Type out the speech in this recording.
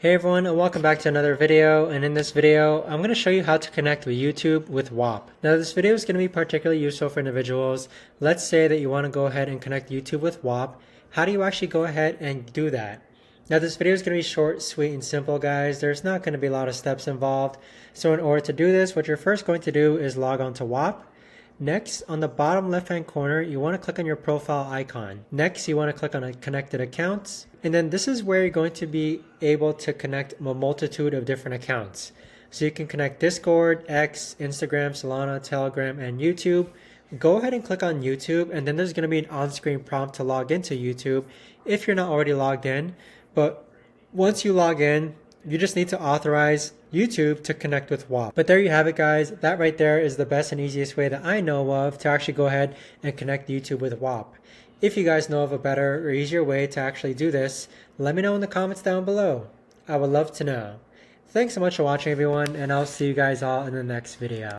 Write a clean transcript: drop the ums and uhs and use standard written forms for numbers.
Hey everyone, and welcome back to another video. And in this video, I'm going to show you how to connect with YouTube with Whop. Now this video is going to be particularly useful for individuals. Let's say that you want to go ahead and connect YouTube with Whop. How do you actually go ahead and do that? Now this video is going to be short, sweet, and simple, guys. There's not going to be a lot of steps involved. So in order to do this, what you're first going to do is log on to Whop. Next, on the bottom left hand corner, you want to click on your profile icon. Next, you want to click on connected accounts. And then this is where you're going to be able to connect a multitude of different accounts. So you can connect Discord, X, Instagram, Solana, Telegram, and YouTube. Go ahead and click on YouTube, and then there's going to be an on-screen prompt to log into YouTube if you're not already logged in. But once you log in, you just need to authorize YouTube to connect with Whop. But there you have it, guys. That right there is the best and easiest way that I know of to actually go ahead and connect YouTube with Whop. If you guys know of a better or easier way to actually do this, let me know in the comments down below. I would love to know. Thanks so much for watching, everyone, and I'll see you guys all in the next video.